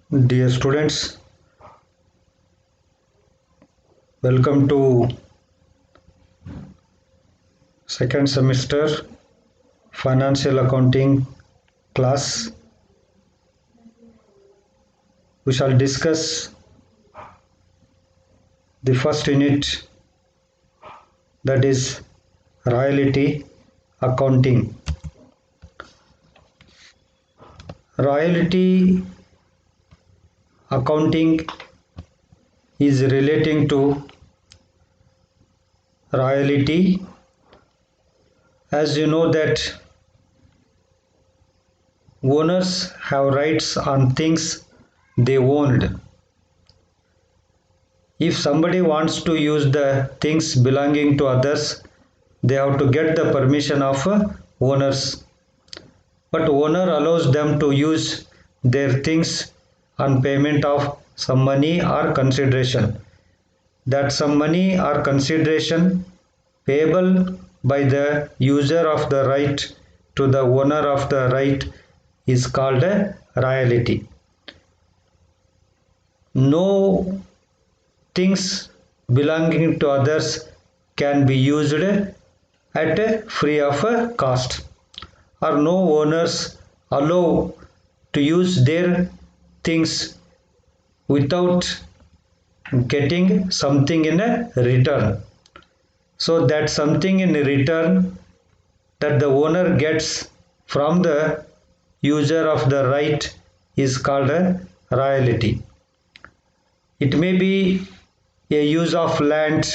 Dear students, welcome to second semester financial accounting class. We shall discuss the first unit, that is royalty accounting. Royalty accounting is relating to royalty. As you know that owners have rights on things they owned. If somebody wants to use the things belonging to others, they have to get the permission of owners. But owner allows them to use their things on payment of some money or consideration. That some money or consideration payable by the user of the right to the owner of the right is called a royalty. No things belonging to others can be used at free of cost, or no owners allow to use their things without getting something in a return. So that something in return that the owner gets from the user of the right is called a royalty. It may be a use of land,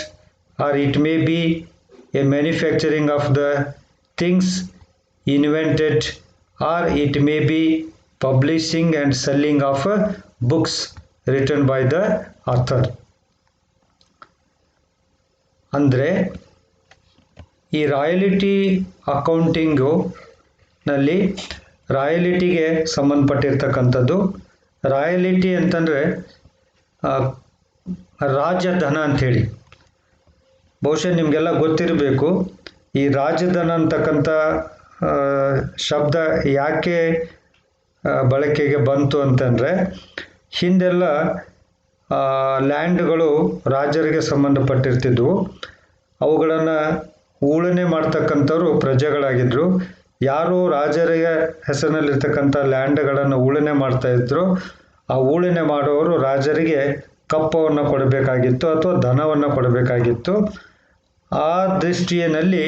or it may be a manufacturing of the things invented, or it may be publishing and selling of books written by the author. ಅಂದರೆ ಈ royalty accounting ನಲ್ಲಿ ರಾಯಲ್ಟಿಗೆ ಸಂಬಂಧಪಟ್ಟಿರ್ತಕ್ಕಂಥದ್ದು. Royalty ಅಂತಂದರೆ ರಾಜಧನ ಅಂಥೇಳಿ, ಬಹುಶಃ ನಿಮಗೆಲ್ಲ ಗೊತ್ತಿರಬೇಕು. ಈ ರಾಜಧನ ಅಂತಕ್ಕಂಥ ಶಬ್ದ ಯಾಕೆ ಬಳಕೆಗೆ ಬಂತು ಅಂತಂದರೆ, ಹಿಂದೆಲ್ಲ ಲ್ಯಾಂಡ್ಗಳು ರಾಜರಿಗೆ ಸಂಬಂಧಪಟ್ಟಿರ್ತಿದ್ವು. ಅವುಗಳನ್ನು ಉಳುಮೆ ಮಾಡ್ತಕ್ಕಂಥವ್ರು ಪ್ರಜೆಗಳಾಗಿದ್ದರು. ಯಾರು ರಾಜರಿಗೆ ಹೆಸರಿನಲ್ಲಿರ್ತಕ್ಕಂಥ ಲ್ಯಾಂಡ್ಗಳನ್ನು ಉಳುಮೆ ಮಾಡ್ತಾಯಿದ್ರು, ಆ ಉಳುಮೆ ಮಾಡೋರು ರಾಜರಿಗೆ ಕಪ್ಪವನ್ನು ಕೊಡಬೇಕಾಗಿತ್ತು ಅಥವಾ ಧನವನ್ನು ಕೊಡಬೇಕಾಗಿತ್ತು. ಆ ದೃಷ್ಟಿಯಲ್ಲಿ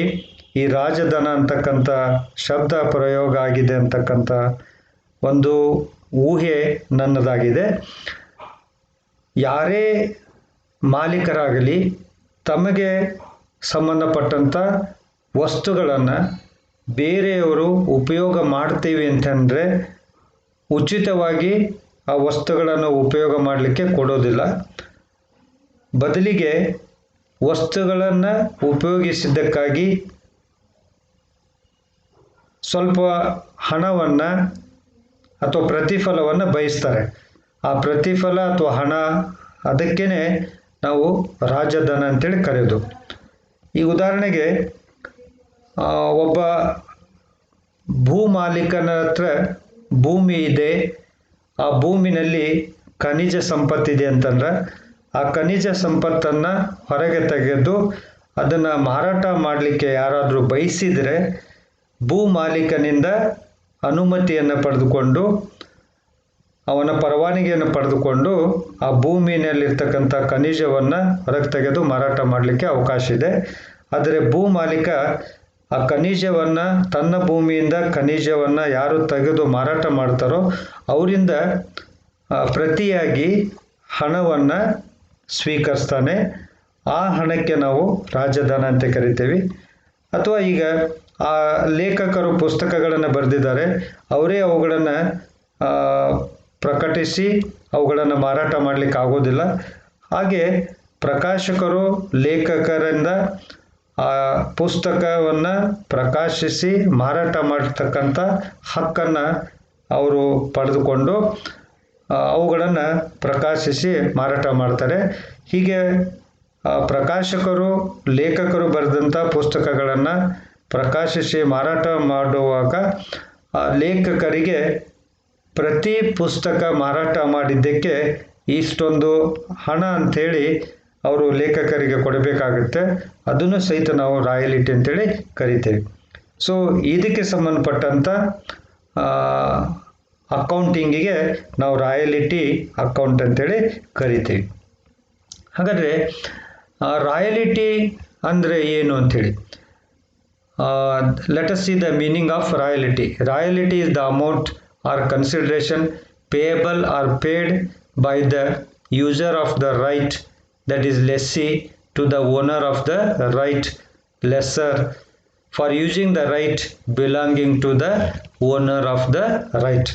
ಈ ರಾಜಧನ ಅಂತಕ್ಕಂಥ ಶಬ್ದ ಪ್ರಯೋಗ ಆಗಿದೆ ಅಂತಕ್ಕಂಥ ಒಂದು ಊಹೆ ನನ್ನದಾಗಿದೆ. ಯಾರೇ ಮಾಲೀಕರಾಗಲಿ ತಮಗೆ ಸಂಬಂಧಪಟ್ಟಂಥ ವಸ್ತುಗಳನ್ನು ಬೇರೆಯವರು ಉಪಯೋಗ ಮಾಡ್ತೀವಿ ಅಂತಂದರೆ ಉಚಿತವಾಗಿ ಆ ವಸ್ತುಗಳನ್ನು ಉಪಯೋಗ ಮಾಡಲಿಕ್ಕೆ ಕೊಡೋದಿಲ್ಲ. ಬದಲಿಗೆ ವಸ್ತುಗಳನ್ನು ಉಪಯೋಗಿಸಿದ್ದಕ್ಕಾಗಿ ಸ್ವಲ್ಪ ಹಣವನ್ನು ಅಥವಾ ಪ್ರತಿಫಲವನ್ನು ಬಯಸ್ತಾರೆ. ಆ ಪ್ರತಿಫಲ ಅಥವಾ ಹಣ, ಅದಕ್ಕೇ ನಾವು ರಾಜಧನ ಅಂತೇಳಿ ಕರೆಯೋದು. ಈ ಉದಾಹರಣೆಗೆ ಒಬ್ಬ ಭೂಮಾಲೀಕನ ಹತ್ರ ಭೂಮಿ ಇದೆ, ಆ ಭೂಮಿನಲ್ಲಿ ಖನಿಜ ಸಂಪತ್ತಿದೆ ಅಂತಂದ್ರೆ ಆ ಖನಿಜ ಸಂಪತ್ತನ್ನು ಹೊರಗೆ ತೆಗೆದು ಅದನ್ನು ಮಾರಾಟ ಮಾಡಲಿಕ್ಕೆ ಯಾರಾದರೂ ಬಯಸಿದರೆ ಭೂ ಮಾಲೀಕನಿಂದ ಅನುಮತಿಯನ್ನು ಪಡೆದುಕೊಂಡು, ಅವನ ಪರವಾನಗಿಯನ್ನು ಪಡೆದುಕೊಂಡು ಆ ಭೂಮಿಯಲ್ಲಿರ್ತಕ್ಕಂಥ ಖನಿಜವನ್ನು ಹೊರಗೆ ತೆಗೆದು ಮಾರಾಟ ಮಾಡಲಿಕ್ಕೆ ಅವಕಾಶ ಇದೆ. ಆದರೆ ಭೂ ಮಾಲೀಕ ಆ ಖನಿಜವನ್ನು, ತನ್ನ ಭೂಮಿಯಿಂದ ಖನಿಜವನ್ನು ಯಾರು ತೆಗೆದು ಮಾರಾಟ ಮಾಡ್ತಾರೋ ಅವರಿಂದ ಪ್ರತಿಯಾಗಿ ಹಣವನ್ನು ಸ್ವೀಕರಿಸ್ತಾನೆ. ಆ ಹಣಕ್ಕೆ ನಾವು ರಾಜಧನ ಅಂತ ಕರಿತೇವೆ. ಅಥವಾ ಈಗ ಆ ಲೇಖಕರು ಪುಸ್ತಕಗಳನ್ನು ಬರೆದಿದ್ದಾರೆ, ಅವರೇ ಅವುಗಳನ್ನು ಪ್ರಕಟಿಸಿ ಅವುಗಳನ್ನು ಮಾರಾಟ ಮಾಡಲಿಕ್ಕೆ ಆಗೋದಿಲ್ಲ. ಹಾಗೆ ಪ್ರಕಾಶಕರು ಲೇಖಕರಿಂದ ಆ ಪುಸ್ತಕವನ್ನು ಪ್ರಕಾಶಿಸಿ ಮಾರಾಟ ಮಾಡತಕ್ಕಂಥ ಹಕ್ಕನ್ನು ಅವರು ಪಡೆದುಕೊಂಡು ಅವುಗಳನ್ನು ಪ್ರಕಾಶಿಸಿ ಮಾರಾಟ ಮಾಡ್ತಾರೆ. ಹೀಗೆ ಪ್ರಕಾಶಕರು ಲೇಖಕರು ಬರೆದಂಥ ಪುಸ್ತಕಗಳನ್ನು ಪ್ರಕಾಶಿಸಿ ಮಾರಾಟ ಮಾಡುವಾಗ ಆ ಲೇಖಕರಿಗೆ ಪ್ರತಿ ಪುಸ್ತಕ ಮಾರಾಟ ಮಾಡಿದ್ದಕ್ಕೆ ಇಷ್ಟೊಂದು ಹಣ ಅಂಥೇಳಿ ಅವರು ಲೇಖಕರಿಗೆ ಕೊಡಬೇಕಾಗುತ್ತೆ. ಅದನ್ನು ಸಹಿತ ನಾವು ರಾಯಲಿಟಿ ಅಂತೇಳಿ ಕರಿತೇವೆ. ಸೊ ಇದಕ್ಕೆ ಸಂಬಂಧಪಟ್ಟಂಥ ಅಕೌಂಟಿಂಗಿಗೆ ನಾವು ರಾಯಲಿಟಿ ಅಕೌಂಟ್ ಅಂತೇಳಿ ಕರಿತೀವಿ. ಹಾಗಾದರೆ ರಾಯಲಿಟಿ ಅಂದರೆ ಏನು ಅಂಥೇಳಿ, let us see the meaning of royalty. Royalty is the amount or consideration payable or paid by the user of the right, that is lessee, to the owner of the right, lessor, for using the right belonging to the owner of the right.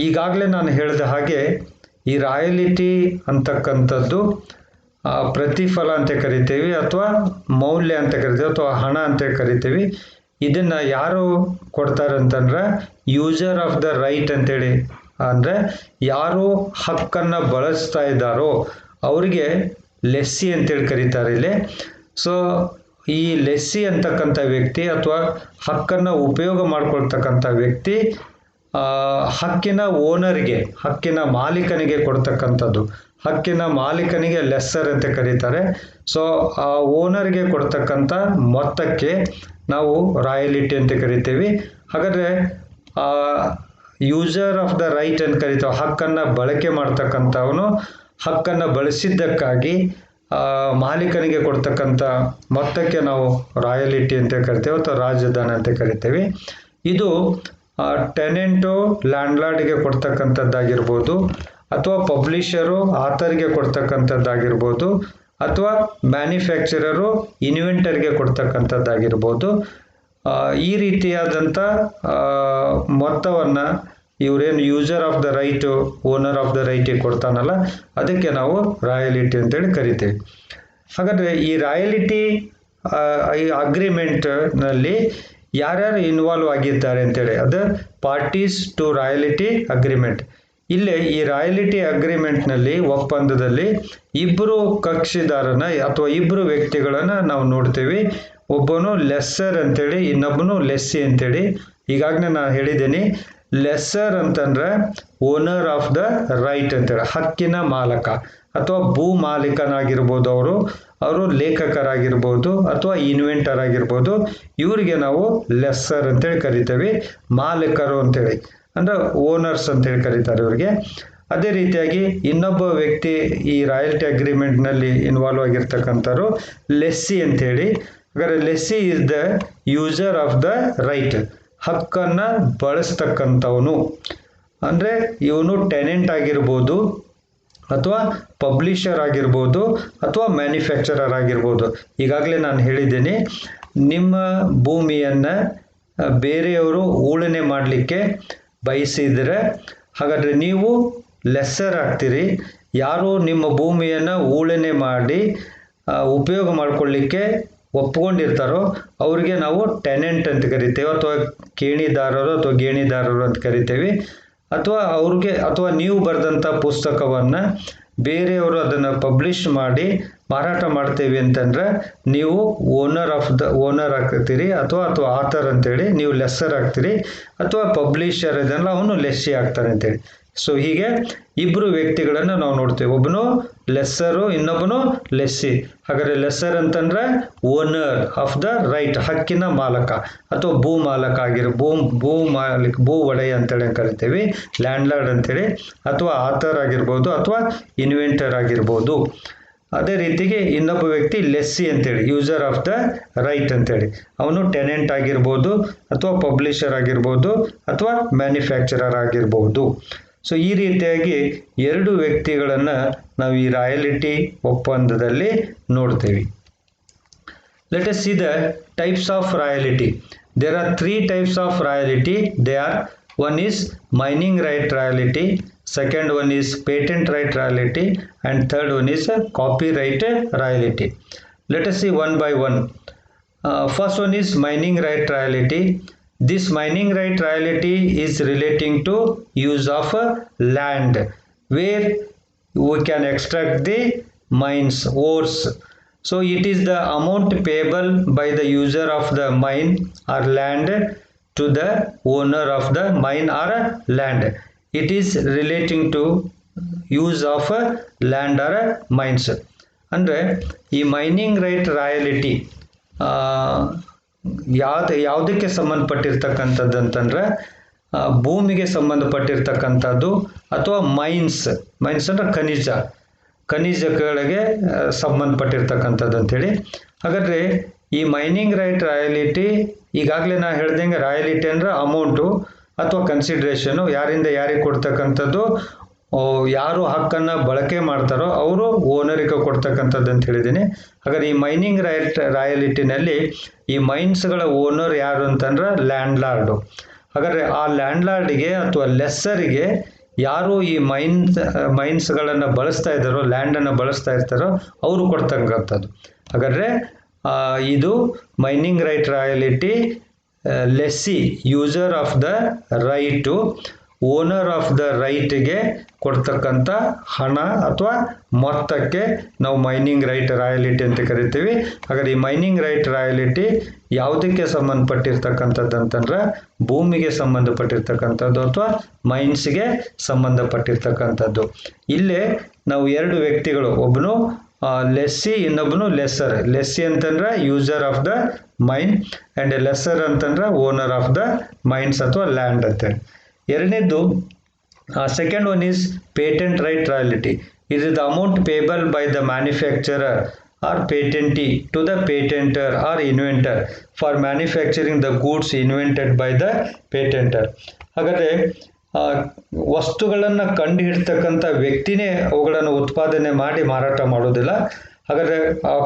ಈಗಾಗಲೇ ನಾನು ಹೇಳಿದ ಹಾಗೆ ಈ royalty ಅಂತಕ್ಕಂಥದ್ದು ಪ್ರತಿಫಲ ಅಂತ ಕರಿತೀವಿ, ಅಥವಾ ಮೌಲ್ಯ ಅಂತ ಕರಿತೀವಿ, ಅಥವಾ ಹಣ ಅಂತ ಕರಿತೀವಿ. ಇದನ್ನು ಯಾರು ಕೊಡ್ತಾರೆ ಅಂತಂದ್ರೆ ಯೂಸರ್ ಆಫ್ ದ ರೈಟ್ ಅಂತೇಳಿ, ಅಂದರೆ ಯಾರು ಹಕ್ಕನ್ನು ಬಳಸ್ತಾ ಇದ್ದಾರೋ ಅವರಿಗೆ ಲೆಸ್ಸಿ ಅಂತೇಳಿ ಕರೀತಾರೆ ಇಲ್ಲಿ. ಸೊ ಈ ಲೆಸ್ಸಿ ಅಂತಕ್ಕಂಥ ವ್ಯಕ್ತಿ ಅಥವಾ ಹಕ್ಕನ್ನು ಉಪಯೋಗ ಮಾಡ್ಕೊಳ್ತಕ್ಕಂಥ ವ್ಯಕ್ತಿ ಹಕ್ಕಿನ ಓನರ್ಗೆ, ಹಕ್ಕಿನ ಮಾಲೀಕನಿಗೆ ಕೊಡ್ತಕ್ಕಂಥದ್ದು. ಹಕ್ಕಿನ ಮಾಲೀಕನಿಗೆ ಲೆಸ್ಸರ್ ಅಂತ ಕರೀತಾರೆ. ಸೊ ಆ ಓನರ್ಗೆ ಕೊಡ್ತಕ್ಕಂಥ ಮೊತ್ತಕ್ಕೆ ನಾವು ರಾಯಲಿಟಿ ಅಂತ ಕರಿತೀವಿ. ಹಾಗಾದರೆ ಯೂಸರ್ ಆಫ್ ದ ರೈಟ್ ಅಂತ ಕರಿತೀವಿ, ಹಕ್ಕನ್ನು ಬಳಕೆ ಮಾಡ್ತಕ್ಕಂಥವನು ಹಕ್ಕನ್ನು ಬಳಸಿದ್ದಕ್ಕಾಗಿ ಮಾಲೀಕನಿಗೆ ಕೊಡ್ತಕ್ಕಂಥ ಮೊತ್ತಕ್ಕೆ ನಾವು ರಾಯಲಿಟಿ ಅಂತ ಕರಿತೇವೆ, ಅಥವಾ ರಾಜಧನ ಅಂತ ಕರಿತೇವೆ. ಇದು ಟೆನೆಂಟು ಲ್ಯಾಂಡ್ಲಾರ್ಡ್ಗೆ ಕೊಡ್ತಕ್ಕಂಥದ್ದಾಗಿರ್ಬೋದು, ಅಥವಾ ಪಬ್ಲಿಷರು ಆಥರ್ಗೆ ಕೊಡ್ತಕ್ಕಂಥದ್ದಾಗಿರ್ಬೋದು, ಅಥವಾ ಮ್ಯಾನುಫ್ಯಾಕ್ಚರರು ಇನ್ವೆಂಟರ್ಗೆ ಕೊಡ್ತಕ್ಕಂಥದ್ದಾಗಿರ್ಬೋದು. ಈ ರೀತಿಯಾದಂಥ ಮೊತ್ತವನ್ನು ಇವರೇನು user of the right, owner of the ರೈಟಿಗೆ ಕೊಡ್ತಾನಲ್ಲ, ಅದಕ್ಕೆ ನಾವು ರಾಯಲಿಟಿ ಅಂತೇಳಿ ಕರಿತೀವಿ. ಹಾಗಾದರೆ ಈ ರಾಯಲಿಟಿ ಈ ಅಗ್ರಿಮೆಂಟ್ನಲ್ಲಿ ಯಾರ್ಯಾರು ಇನ್ವಾಲ್ವ್ ಆಗಿದ್ದಾರೆ ಅಂತೇಳಿ, ಅದು ಪಾರ್ಟೀಸ್ ಟು ರಾಯಲಿಟಿ ಅಗ್ರಿಮೆಂಟ್. ಇಲ್ಲೇ ಈ ರಾಯಲಿಟಿ ಅಗ್ರಿಮೆಂಟ್ನಲ್ಲಿ, ಒಪ್ಪಂದದಲ್ಲಿ ಇಬ್ಬರು ಕಕ್ಷಿದಾರನ ಅಥವಾ ಇಬ್ಬರು ವ್ಯಕ್ತಿಗಳನ್ನು ನಾವು ನೋಡ್ತೀವಿ. ಒಬ್ಬನು ಲೆಸ್ಸರ್ ಅಂತೇಳಿ, ಇನ್ನೊಬ್ಬನು ಲೆಸ್ಸಿ ಅಂತೇಳಿ. ಈಗಾಗಲೇ ನಾನು ಹೇಳಿದ್ದೀನಿ, ಲೆಸ್ಸರ್ ಅಂತಂದ್ರೆ ಓನರ್ ಆಫ್ ದ ರೈಟ್ ಅಂತೇಳಿ, ಹಕ್ಕಿನ ಮಾಲಕ ಅಥವಾ ಭೂ ಮಾಲೀಕನಾಗಿರ್ಬೋದು, ಅವರು ಲೇಖಕರಾಗಿರ್ಬೋದು ಅಥವಾ ಇನ್ವೆಂಟರ್ ಆಗಿರ್ಬೋದು. ಇವರಿಗೆ ನಾವು ಲೆಸ್ಸರ್ ಅಂತೇಳಿ ಕರಿತೇವೆ, ಮಾಲೀಕರು ಅಂತೇಳಿ, ಅಂದರೆ ಓನರ್ಸ್ ಅಂತೇಳಿ ಕರೀತಾರೆ ಇವರಿಗೆ. ಅದೇ ರೀತಿಯಾಗಿ ಇನ್ನೊಬ್ಬ ವ್ಯಕ್ತಿ ಈ ರಾಯಲ್ಟಿ ಅಗ್ರಿಮೆಂಟ್ನಲ್ಲಿ ಇನ್ವಾಲ್ವ್ ಆಗಿರ್ತಕ್ಕಂಥವ್ರು ಲೆಸ್ಸಿ ಅಂತೇಳಿ. ಹಾಗಾದರೆ lessee is the user of the right, ಹಕ್ಕನ್ನು ಬಳಸ್ತಕ್ಕಂಥವನು. ಅಂದರೆ ಇವನು ಟೆನೆಂಟ್ ಆಗಿರ್ಬೋದು, ಅಥವಾ ಪಬ್ಲಿಷರ್ ಆಗಿರ್ಬೋದು, ಅಥವಾ ಮ್ಯಾನುಫ್ಯಾಕ್ಚರರ್ ಆಗಿರ್ಬೋದು. ಈಗಾಗಲೇ ನಾನು ಹೇಳಿದ್ದೀನಿ, ನಿಮ್ಮ ಭೂಮಿಯನ್ನು ಬೇರೆಯವರು ಉಳುಮೆ ಮಾಡಲಿಕ್ಕೆ ಬಯಸಿದರೆ ಹಾಗಾದರೆ ನೀವು ಲೆಸ್ಸರ್ ಆಗ್ತೀರಿ. ಯಾರು ನಿಮ್ಮ ಭೂಮಿಯನ್ನು ಉಳುಮೆ ಮಾಡಿ ಉಪಯೋಗ ಮಾಡಿಕೊಳ್ಳಿಕ್ಕೆ ಒಪ್ಕೊಂಡಿರ್ತಾರೋ ಅವರಿಗೆ ನಾವು ಟೆನೆಂಟ್ ಅಂತ ಕರಿತೇವೆ, ಅಥವಾ ಕೇಣಿದಾರರು ಅಥವಾ ಗೇಣಿದಾರರು ಅಂತ ಕರಿತೇವೆ. ಅಥವಾ ನೀವು ಬರೆದಂಥ ಪುಸ್ತಕವನ್ನು ಬೇರೆಯವರು ಅದನ್ನು ಪಬ್ಲಿಷ್ ಮಾಡಿ ಮಾರಾಟ ಮಾಡ್ತೇವೆ ಅಂತಂದರೆ ನೀವು ಓನರ್ ಆಗ್ತೀರಿ, ಅಥವಾ ಆಥರ್ ಅಂತೇಳಿ ನೀವು ಲೆಸ್ಸರ್ ಆಗ್ತೀರಿ. ಅಥವಾ ಪಬ್ಲಿಷರ್ ಇದನ್ನೆಲ್ಲ ಅವನು ಲೆಸ್ಸಿ ಆಗ್ತಾನೆ ಅಂತೇಳಿ. ಸೊ ಹೀಗೆ ಇಬ್ಬರು ವ್ಯಕ್ತಿಗಳನ್ನು ನಾವು ನೋಡ್ತೇವೆ, ಒಬ್ಬನು ಲೆಸ್ಸರು, ಇನ್ನೊಬ್ಬನು ಲೆಸ್ಸಿ. ಹಾಗಾದರೆ ಲೆಸ್ಸರ್ ಅಂತಂದ್ರೆ ಓನರ್ ಆಫ್ ದ ರೈಟ್, ಹಕ್ಕಿನ ಮಾಲಕ ಅಥವಾ ಭೂ ಮಾಲಕ ಭೂ ಒಡೆಯ ಅಂತೇಳಿ ಕರಿತೇವೆ, ಲ್ಯಾಂಡ್ಲಾರ್ಡ್ ಅಂತೇಳಿ. ಅಥವಾ ಆಥರ್ ಆಗಿರ್ಬೋದು, ಅಥವಾ ಇನ್ವೆಂಟರ್ ಆಗಿರ್ಬೋದು. ಅದೇ ರೀತಿಗೆ ಇನ್ನೊಬ್ಬ ವ್ಯಕ್ತಿ ಲೆಸ್ಸಿ ಅಂತೇಳಿ, ಯೂಸರ್ ಆಫ್ ದ ರೈಟ್ ಅಂತೇಳಿ. ಅವನು ಟೆನೆಂಟ್ ಆಗಿರ್ಬೋದು, ಅಥವಾ ಪಬ್ಲಿಷರ್ ಆಗಿರ್ಬೋದು, ಅಥವಾ ಮ್ಯಾನುಫ್ಯಾಕ್ಚರರ್ ಆಗಿರ್ಬೋದು. ಸೊ ಈ ರೀತಿಯಾಗಿ ಎರಡು ವ್ಯಕ್ತಿಗಳನ್ನು ನಾವು ಈ ರಾಯಲಿಟಿ ಒಪ್ಪಂದದಲ್ಲಿ ನೋಡ್ತೀವಿ. Let us see the types of royalty. There are 3 types of royalty. They are, one is mining right royalty, second one is patent right royalty, and third one is copyright royalty. Let us see one by one. First one is mining right royalty. This mining right royalty is relating to use of land, where we can extract the mines, ores. So it is the amount payable by the user of the mine or land to the owner of the mine or land. It is relating to use of land or mines. ಅಂದರೆ ಈ mining right royalty ಯಾವುದಕ್ಕೆ ಸಂಬಂಧಪಟ್ಟಿರ್ತಕ್ಕಂಥದ್ದು ಅಂತಂದ್ರೆ ಭೂಮಿಗೆ ಸಂಬಂಧಪಟ್ಟಿರ್ತಕ್ಕಂಥದ್ದು ಅಥವಾ mains ಅಂದರೆ ಖನಿಜಗಳಿಗೆ ಸಂಬಂಧಪಟ್ಟಿರ್ತಕ್ಕಂಥದ್ದು ಅಂತೇಳಿ. ಹಾಗಾದರೆ ಈ ಮೈನಿಂಗ್ ರೈಟ್ ರಾಯಲಿಟಿ ಈಗಾಗಲೇ ನಾ ಹೇಳ್ದಂಗೆ ರಾಯಲಿಟಿ ಅಂದರೆ ಅಮೌಂಟು ಅಥವಾ ಕನ್ಸಿಡ್ರೇಷನು ಯಾರಿಂದ ಯಾರಿಗೆ ಕೊಡ್ತಕ್ಕಂಥದ್ದು, ಯಾರು ಹಕ್ಕನ್ನು ಬಳಕೆ ಮಾಡ್ತಾರೋ ಅವರು ಓನರಿಗೆ ಕೊಡ್ತಕ್ಕಂಥದ್ದು ಅಂತ ಹೇಳಿದ್ದೀನಿ. ಹಾಗಾದ್ರೆ ಈ ಮೈನಿಂಗ್ ರೈಟ್ ರಾಯಲಿಟಿನಲ್ಲಿ ಈ ಮೈನ್ಸ್ಗಳ ಓನರ್ ಯಾರು ಅಂತಂದ್ರೆ ಲ್ಯಾಂಡ್ ಲಾರ್ಡು. ಹಾಗಾದರೆ ಆ ಲ್ಯಾಂಡ್ ಲಾರ್ಡಿಗೆ ಅಥವಾ ಲೆಸ್ಸರಿಗೆ ಯಾರು ಈ ಮೈನ್ಸ್ಗಳನ್ನು ಬಳಸ್ತಾ ಇದ್ದಾರೋ, ಲ್ಯಾಂಡನ್ನು ಬಳಸ್ತಾ ಇರ್ತಾರೋ ಅವರು ಕೊಡ್ತಕ್ಕಂಥದ್ದು. ಹಾಗಾದರೆ ಇದು mining right royalty lessee user of the right owner of the ರೈಟ್ಗೆ ಕೊಡ್ತಕ್ಕಂಥ ಹಣ ಅಥವಾ ಮೊತ್ತಕ್ಕೆ ನಾವು ಮೈನಿಂಗ್ ರೈಟ್ ರಾಯಲಿಟಿ ಅಂತ ಕರಿತೀವಿ. ಹಾಗಾದ್ರೆ ಈ ಮೈನಿಂಗ್ ರೈಟ್ ರಾಯಲಿಟಿ ಯಾವುದಕ್ಕೆ ಸಂಬಂಧಪಟ್ಟಿರ್ತಕ್ಕಂಥದ್ದು ಅಂತಂದ್ರೆ ಭೂಮಿಗೆ ಸಂಬಂಧಪಟ್ಟಿರ್ತಕ್ಕಂಥದ್ದು ಅಥವಾ ಮೈನ್ಸ್ಗೆ ಸಂಬಂಧಪಟ್ಟಿರ್ತಕ್ಕಂಥದ್ದು. ಇಲ್ಲೇ ನಾವು ಎರಡು ವ್ಯಕ್ತಿಗಳು, ಒಬ್ಬನು ಲೆಸ್ಸಿ, ಇನ್ನೊಬ್ಬನು ಲೆಸ್ಸರ್. ಲೆಸ್ಸಿ ಅಂತಂದ್ರೆ user of the mine and lessor ಅಂತಂದ್ರೆ ಓನರ್ ಆಫ್ ದ ಮೈನ್ಸ್ ಅಥವಾ ಲ್ಯಾಂಡ್ ಅಂತೇಳಿ. ಎರಡನೇದು second one is patent right royalty. It is the amount payable by the manufacturer or patentee to the patentor or inventor for manufacturing the goods invented by the patentor. ಹಾಗಾದರೆ ವಸ್ತುಗಳನ್ನು ಕಂಡು ಹಿಡ್ತಕ್ಕಂಥ ವ್ಯಕ್ತಿನೇ ಅವುಗಳನ್ನು ಉತ್ಪಾದನೆ ಮಾಡಿ ಮಾರಾಟ ಮಾಡೋದಿಲ್ಲ. ಹಾಗಾದರೆ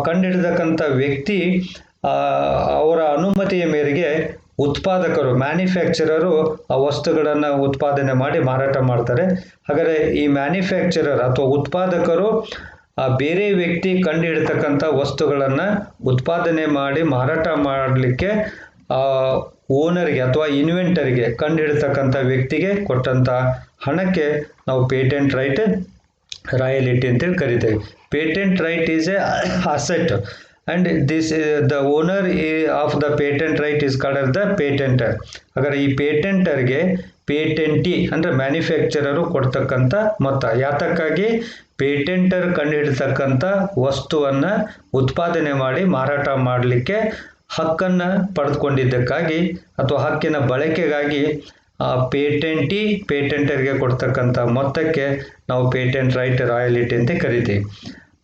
ಕಂಡು ಹಿಡ್ತಕ್ಕಂಥ ವ್ಯಕ್ತಿ ಅವರ ಅನುಮತಿಯ ಮೇರೆಗೆ ಉತ್ಪಾದಕರು, ಮ್ಯಾನುಫ್ಯಾಕ್ಚರರು ಆ ವಸ್ತುಗಳನ್ನು ಉತ್ಪಾದನೆ ಮಾಡಿ ಮಾರಾಟ ಮಾಡ್ತಾರೆ. ಹಾಗಾದರೆ ಈ ಮ್ಯಾನುಫ್ಯಾಕ್ಚರರ್ ಅಥವಾ ಉತ್ಪಾದಕರು ಬೇರೆ ವ್ಯಕ್ತಿ ಕಂಡು ಹಿಡ್ತಕ್ಕಂಥ ವಸ್ತುಗಳನ್ನು ಉತ್ಪಾದನೆ ಮಾಡಿ ಮಾರಾಟ ಮಾಡಲಿಕ್ಕೆ ಓನರ್ಗೆ ಅಥವಾ ಇನ್ವೆಂಟರ್ಗೆ, ಕಂಡು ಹಿಡ್ತಕ್ಕಂಥ ವ್ಯಕ್ತಿಗೆ ಕೊಟ್ಟಂಥ ಹಣಕ್ಕೆ ನಾವು ಪೇಟೆಂಟ್ ರೈಟ್ ರಾಯಲಿಟಿ ಅಂತೇಳಿ ಕರಿತೇವೆ. Patent right is A asset and this the owner of the patent right is called as the patenter. ಹಾಗಾದ್ರೆ ಈ ಪೇಟೆಂಟರ್ಗೆ ಪೇಟೆಂಟಿ ಅಂದರೆ ಮ್ಯಾನುಫ್ಯಾಕ್ಚರರು ಕೊಡ್ತಕ್ಕಂಥ ಮೊತ್ತ. ಯಾತಕ್ಕಾಗಿ? ಪೇಟೆಂಟರ್ ಕಂಡುಹಿಡ್ತಕ್ಕಂಥ ವಸ್ತುವನ್ನು ಉತ್ಪಾದನೆ ಮಾಡಿ ಮಾರಾಟ ಮಾಡಲಿಕ್ಕೆ ಹಕ್ಕನ್ನು ಪಡೆದುಕೊಂಡಿದ್ದಕ್ಕಾಗಿ ಅಥವಾ ಹಕ್ಕಿನ ಬಳಕೆಗಾಗಿ ಪೇಟೆಂಟಿ ಪೇಟೆಂಟರ್ಗೆ ಕೊಡ್ತಕ್ಕಂಥ ಮೊತ್ತಕ್ಕೆ ನಾವು ಪೇಟೆಂಟ್ ರೈಟ್ ರಾಯಲಿಟಿ ಅಂತ ಕರಿತೀವಿ.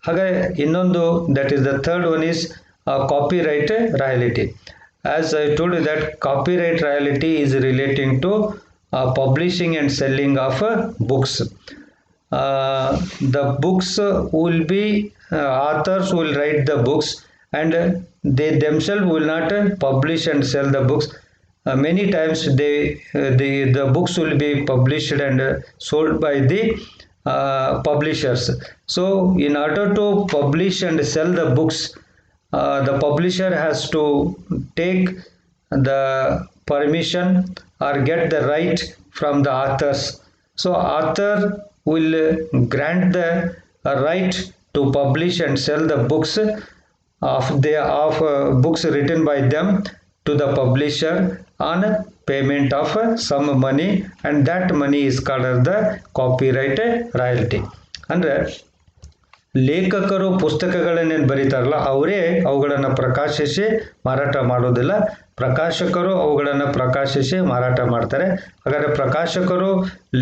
ಹಾಗೆ ಇನ್ನೊಂದು, that is the third one is copyright royalty. As I told you that copyright royalty is relating to publishing and selling of books. The books will be authors will write the books and they themselves will not publish and sell the books. Many times the books will be published and sold by the publishers. So in order to publish and sell the books, the publisher has to take the permission or get the right from the authors. So author will grant the right to publish and sell the books of books written by them to the publisher on payment of some money, and that money is called as the copyright royalty. ಅಂದರೆ ಲೇಖಕರು ಪುಸ್ತಕಗಳನ್ನೇನು ಬರೀತಾರಲ್ಲ ಅವರೇ ಅವುಗಳನ್ನು ಪ್ರಕಾಶಿಸಿ ಮಾರಾಟ ಮಾಡೋದಿಲ್ಲ, ಪ್ರಕಾಶಕರು ಅವುಗಳನ್ನು ಪ್ರಕಾಶಿಸಿ ಮಾರಾಟ ಮಾಡ್ತಾರೆ. ಹಾಗಾದರೆ ಪ್ರಕಾಶಕರು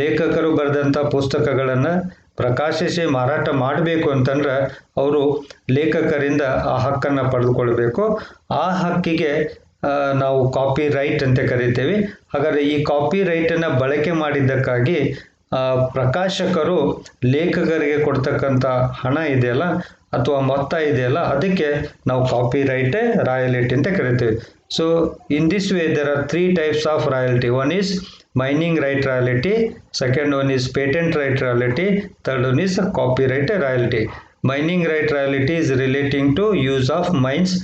ಲೇಖಕರು ಬರೆದಂಥ ಪುಸ್ತಕಗಳನ್ನು ಪ್ರಕಾಶಿಸಿ ಮಾರಾಟ ಮಾಡಬೇಕು ಅಂತಂದ್ರೆ ಅವರು ಲೇಖಕರಿಂದ ಆ ಹಕ್ಕನ್ನು ಪಡೆದುಕೊಳ್ಬೇಕು. ಆ ಹಕ್ಕಿಗೆ ನಾವು ಕಾಪಿ ರೈಟ್ ಅಂತ ಕರಿತೇವೆ. ಹಾಗಾದರೆ ಈ ಕಾಪಿ ರೈಟನ್ನು ಬಳಕೆ ಮಾಡಿದ್ದಕ್ಕಾಗಿ ಪ್ರಕಾಶಕರು ಲೇಖಕರಿಗೆ ಕೊಡ್ತಕ್ಕಂಥ ಹಣ ಇದೆಯಲ್ಲ ಅಥವಾ ಮೊತ್ತ ಇದೆಯಲ್ಲ ಅದಕ್ಕೆ ನಾವು ಕಾಪಿ ರೈಟ್ ರಾಯಲಿಟಿ ಅಂತ ಕರಿತೀವಿ. So in this way there are 3 types of royalty. One is mining right royalty, second one is patent right royalty, third one is copy right royalty. Mining right royalty is relating to use of mines.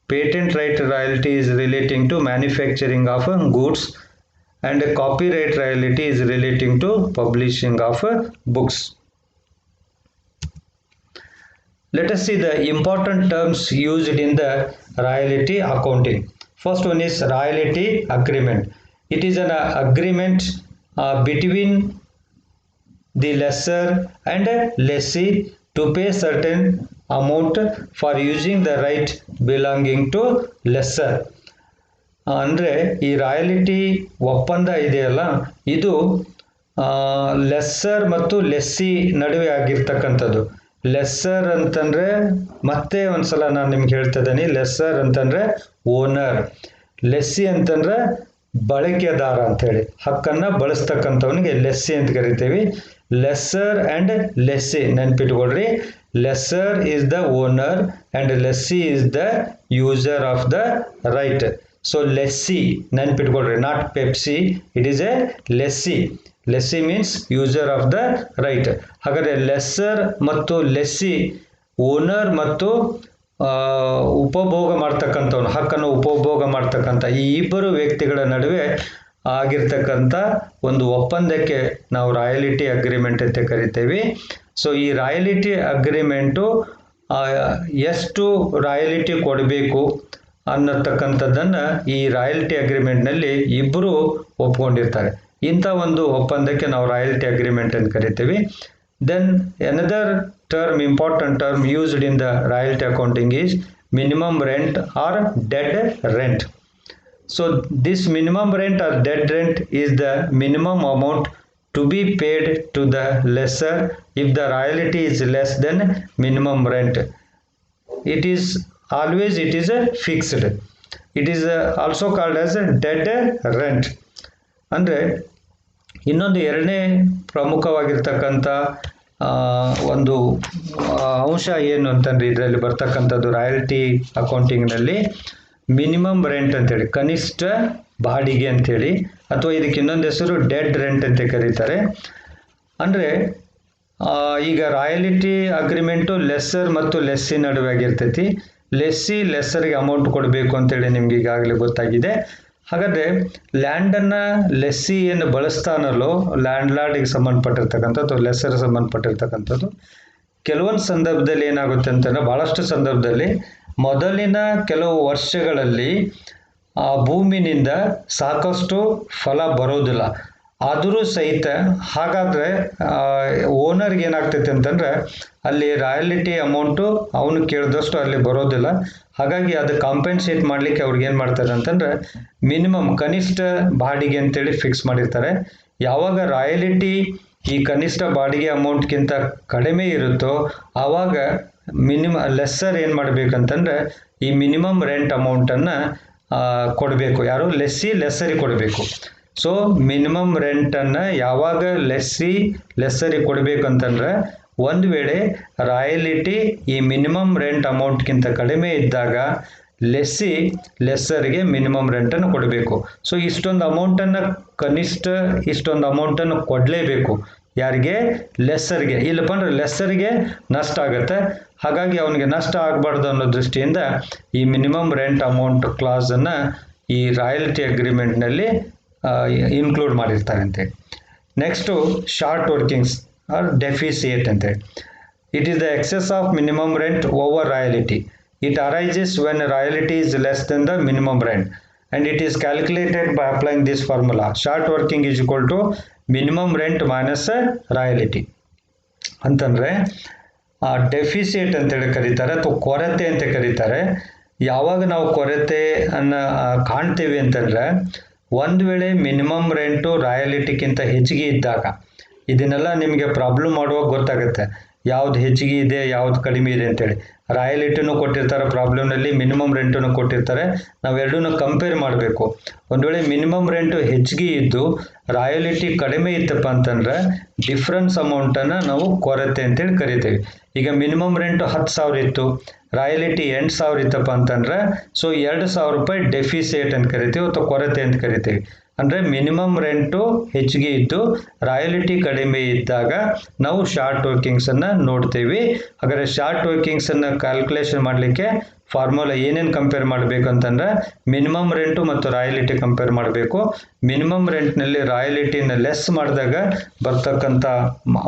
Patent right royalty is relating to manufacturing of goods, and copyright royalty is relating to publishing of books. Let us see the important terms used in the royalty accounting. First one is royalty agreement. It is an agreement between the lessor and lessee to pay certain amount for using the right belonging to lessor. ಅಂದರೆ ಈ royalty ಒಪ್ಪಂದ ಇದೆಯಲ್ಲ, ಇದು lesser ಮತ್ತು lessee ನಡುವೆ ಆಗಿರ್ತಕ್ಕಂಥದ್ದು. Lesser ಅಂತಂದರೆ ಮತ್ತೆ ಒಂದ್ಸಲ ನಾನು ನಿಮ್ಗೆ ಹೇಳ್ತಾ ಇದ್ದೀನಿ, ಲೆಸ್ಸರ್ ಅಂತಂದರೆ ಓನರ್, ಲೆಸ್ಸಿ ಅಂತಂದರೆ ಬಳಕೆದಾರ ಅಂತೇಳಿ, ಹಕ್ಕನ್ನು ಬಳಸ್ತಕ್ಕಂಥವನಿಗೆ ಲೆಸ್ಸಿ ಅಂತ ಕರಿತೀವಿ. ಲೆಸ್ಸರ್ ಆ್ಯಂಡ್ ಲೆಸ್ಸಿ ನೆನ್ಪಿಟ್ಕೊಳ್ರಿ, lessor is the owner and lessee is the user of the right. So lessee ನೆನ್ಪಿಟ್ಕೊಳ್ರಿ, not Pepsi, it is a lessee. Lessee means user of the right. ಹಾಗಾದರೆ lessor ಮತ್ತು lessee, owner ಮತ್ತು ಉಪಭೋಗ ಮಾಡ್ತಕ್ಕಂಥವ್ನು, ಹಕ್ಕನ್ನು ಉಪಭೋಗ ಮಾಡ್ತಕ್ಕಂಥ ಈ ಇಬ್ಬರು ವ್ಯಕ್ತಿಗಳ ನಡುವೆ ಆಗಿರ್ತಕ್ಕಂಥ ಒಂದು ಒಪ್ಪಂದಕ್ಕೆ ನಾವು ರಾಯಲಿಟಿ ಅಗ್ರಿಮೆಂಟ್ ಅಂತ ಕರಿತೇವೆ. ಸೊ ಈ ರಾಯಲಿಟಿ ಅಗ್ರಿಮೆಂಟು ಎಷ್ಟು ರಾಯಲಿಟಿ ಕೊಡಬೇಕು ಅನ್ನತಕ್ಕಂಥದ್ದನ್ನು ಈ ರಾಯಲ್ಟಿ ಅಗ್ರಿಮೆಂಟ್ನಲ್ಲಿ ಇಬ್ಬರು ಒಪ್ಕೊಂಡಿರ್ತಾರೆ. ಇಂಥ ಒಂದು ಒಪ್ಪಂದಕ್ಕೆ ನಾವು ರಾಯಲ್ಟಿ ಅಗ್ರಿಮೆಂಟ್ ಅಂತ ಕರಿತೀವಿ. Then another term, important term used in the royalty accounting is minimum rent or dead rent. So this minimum rent or dead rent is the minimum amount to be paid to the lessor if the royalty is less than minimum rent. It is always fixed. It is also called as a dead rent. ಅಂದರೆ ಇನ್ನೊಂದು ಎರಡನೇ ಪ್ರಮುಖವಾಗಿರ್ತಕ್ಕಂಥ ಒಂದು ಅಂಶ ಏನು ಅಂತಂದರೆ ಇದರಲ್ಲಿ ಬರ್ತಕ್ಕಂಥದ್ದು royalty ಅಕೌಂಟಿಂಗ್ನಲ್ಲಿ minimum rent ಅಂತೇಳಿ, ಕನಿಷ್ಠ ಬಾಡಿಗೆ ಅಂತೇಳಿ, ಅಥವಾ ಇದಕ್ಕೆ ಇನ್ನೊಂದು ಹೆಸರು ಡೆಡ್ ರೆಂಟ್ ಅಂತ ಕರೀತಾರೆ. ಅಂದರೆ ಈಗ ರಾಯಲಿಟಿ ಅಗ್ರಿಮೆಂಟು ಲೆಸ್ಸರ್ ಮತ್ತು ಲೆಸ್ಸಿ ನಡುವೆ ಆಗಿರ್ತೈತಿ. ಲೆಸ್ಸಿ ಲೆಸ್ಸರ್ಗೆ ಅಮೌಂಟ್ ಕೊಡಬೇಕು ಅಂತೇಳಿ ನಿಮ್ಗೆ ಈಗಾಗಲೇ ಗೊತ್ತಾಗಿದೆ. ಹಾಗಾದರೆ ಲ್ಯಾಂಡನ್ನು ಲೆಸ್ಸಿ ಏನು ಬಳಸ್ತಾನಲ್ಲೋ, ಲ್ಯಾಂಡ್ ಲಾರ್ಡಿಗೆ ಸಂಬಂಧಪಟ್ಟಿರ್ತಕ್ಕಂಥದ್ದು, ಲೆಸ್ಸರ್ಗೆ ಸಂಬಂಧಪಟ್ಟಿರ್ತಕ್ಕಂಥದ್ದು, ಕೆಲವೊಂದು ಸಂದರ್ಭದಲ್ಲಿ ಏನಾಗುತ್ತೆ ಅಂತಂದರೆ, ಭಾಳಷ್ಟು ಸಂದರ್ಭದಲ್ಲಿ ಮೊದಲಿನ ಕೆಲವು ವರ್ಷಗಳಲ್ಲಿ ಆ ಭೂಮಿನಿಂದ ಸಾಕಷ್ಟು ಫಲ ಬರೋದಿಲ್ಲ. ಆದರೂ ಸಹಿತ ಹಾಗಾದರೆ ಓನರ್ಗೆ ಏನಾಗ್ತೈತೆ ಅಂತಂದರೆ ಅಲ್ಲಿ ರಾಯಲಿಟಿ ಅಮೌಂಟು ಅವನು ಕೇಳಿದಷ್ಟು ಅಲ್ಲಿ ಬರೋದಿಲ್ಲ. ಹಾಗಾಗಿ ಅದು ಕಾಂಪೆನ್ಸೇಟ್ ಮಾಡಲಿಕ್ಕೆ ಅವ್ರಿಗೆ ಏನು ಮಾಡ್ತಾರೆ ಅಂತಂದರೆ ಮಿನಿಮಮ್ ಕನಿಷ್ಠ ಬಾಡಿಗೆ ಅಂತೇಳಿ ಫಿಕ್ಸ್ ಮಾಡಿರ್ತಾರೆ. ಯಾವಾಗ ರಾಯಲಿಟಿ ಈ ಕನಿಷ್ಠ ಬಾಡಿಗೆ ಅಮೌಂಟ್ಗಿಂತ ಕಡಿಮೆ ಇರುತ್ತೋ ಆವಾಗ ಲೆಸ್ಸರ್ ಏನು ಮಾಡಬೇಕಂತಂದರೆ ಈ ಮಿನಿಮಮ್ ರೆಂಟ್ ಅಮೌಂಟನ್ನು ಕೊಡಬೇಕು. ಯಾರು? ಲೆಸ್ಸಿ ಲೆಸ್ಸರಿಗೆ ಕೊಡಬೇಕು. ಸೊ ಮಿನಿಮಮ್ ರೆಂಟನ್ನು ಯಾವಾಗ ಲೆಸ್ಸರಿಗೆ ಕೊಡಬೇಕು ಅಂತಂದರೆ, ಒಂದು ವೇಳೆ ರಾಯಲಿಟಿ ಈ ಮಿನಿಮಮ್ ರೆಂಟ್ ಅಮೌಂಟ್ಗಿಂತ ಕಡಿಮೆ ಇದ್ದಾಗ ಲೆಸ್ಸಿ ಲೆಸ್ಸರಿಗೆ ಮಿನಿಮಮ್ ರೆಂಟನ್ನು ಕೊಡಬೇಕು. ಸೊ ಇಷ್ಟೊಂದು ಅಮೌಂಟನ್ನು ಕನಿಷ್ಠ ಇಷ್ಟೊಂದು ಅಮೌಂಟನ್ನು ಕೊಡಲೇಬೇಕು. ಯಾರಿಗೆ? ಲೆಸ್ಸರಿಗೆ. ಇಲ್ಲಪ್ಪ ಅಂದರೆ ಲೆಸ್ಸರಿಗೆ ನಷ್ಟ ಆಗುತ್ತೆ. ಹಾಗಾಗಿ ಅವನಿಗೆ ನಷ್ಟ ಆಗಬಾರ್ದು ಅನ್ನೋ ದೃಷ್ಟಿಯಿಂದ ಈ ಮಿನಿಮಮ್ ರೆಂಟ್ ಅಮೌಂಟ್ ಕ್ಲಾಸನ್ನು ಈ ರಾಯಲ್ಟಿ ಅಗ್ರಿಮೆಂಟ್ನಲ್ಲಿ ಇನ್ಕ್ಲೂಡ್ ಮಾಡಿರ್ತಾರೆ ಅಂತೇಳಿ. Next short workings or deficit ಅಂತೇಳಿ. It is the excess of minimum rent over royalty. It arises when royalty is less than the minimum rent, and it is calculated by applying this formula. Short working is equal to minimum rent minus royalty. ಅಂತಂದರೆ ಡೆಫಿಸಿಯೇಟ್ ಅಂತೇಳಿ ಕರೀತಾರೆ, ಅಥವಾ ಕೊರತೆ ಅಂತ ಕರೀತಾರೆ. ಯಾವಾಗ ನಾವು ಕೊರತೆ ಅನ್ನು ಕಾಣ್ತೇವೆ ಅಂತಂದರೆ, ಒಂದು ವೇಳೆ ಮಿನಿಮಮ್ ರೆಂಟು ರಾಯಲಿಟಿಗಿಂತ ಹೆಚ್ಚಿಗೆ ಇದ್ದಾಗ, ಇದನ್ನೆಲ್ಲ ನಿಮಗೆ ಪ್ರಾಬ್ಲಮ್ ಮಾಡುವಾಗ ಗೊತ್ತಾಗುತ್ತೆ ಯಾವ್ದು ಹೆಚ್ಚಿಗೆ ಇದೆ ಯಾವ್ದು ಕಡಿಮೆ ಇದೆ ಅಂತೇಳಿ. ರಾಯಲಿಟಿನೂ ಕೊಟ್ಟಿರ್ತಾರೆ ಪ್ರಾಬ್ಲಮ್ನಲ್ಲಿ, ಮಿನಿಮಮ್ ರೆಂಟನ್ನು ಕೊಟ್ಟಿರ್ತಾರೆ. ನಾವೆರಡನ್ನೂ ಕಂಪೇರ್ ಮಾಡಬೇಕು. ಒಂದು ವೇಳೆ ಮಿನಿಮಮ್ ರೆಂಟು ಹೆಚ್ಚಿಗೆ ಇದ್ದು ರಾಯಲಿಟಿ ಕಡಿಮೆ ಇತ್ತಪ್ಪ ಅಂತಂದರೆ ಡಿಫ್ರೆನ್ಸ್ ಅಮೌಂಟನ್ನು ನಾವು ಕೊರತೆ ಅಂತೇಳಿ ಕರಿತೀವಿ. ಈಗ ಮಿನಿಮಮ್ ರೆಂಟು 10,000 ಇತ್ತು, ರಾಯಲಿಟಿ 8,000 ಇತ್ತಪ್ಪ ಅಂತಂದರೆ ಸೊ 2,000 ರೂಪಾಯಿ ಡೆಫಿಸಿಯೇಟ್ ಅಂತ ಕರಿತೀವಿ ಅಥವಾ ಕೊರತೆ ಅಂತ ಕರಿತೀವಿ. ಅಂದರೆ ಮಿನಿಮಮ್ ರೆಂಟು ಹೆಚ್ಚಿಗೆ ಇದ್ದು ರಾಯಲಿಟಿ ಕಡಿಮೆ ಇದ್ದಾಗ ನಾವು ಶಾರ್ಟ್ ವರ್ಕಿಂಗ್ಸನ್ನು ನೋಡ್ತೀವಿ. ಹಾಗಾದರೆ ಶಾರ್ಟ್ ವರ್ಕಿಂಗ್ಸನ್ನು ಕ್ಯಾಲ್ಕುಲೇಷನ್ ಮಾಡಲಿಕ್ಕೆ ಫಾರ್ಮುಲಾ ಏನೇನು ಕಂಪೇರ್ ಮಾಡಬೇಕು ಅಂತಂದರೆ, ಮಿನಿಮಮ್ ರೆಂಟು ಮತ್ತು ರಾಯಲಿಟಿ ಕಂಪೇರ್ ಮಾಡಬೇಕು. ಮಿನಿಮಮ್ ರೆಂಟ್ನಲ್ಲಿ ರಾಯಲಿಟಿನ ಲೆಸ್ ಮಾಡಿದಾಗ ಬರ್ತಕ್ಕಂಥ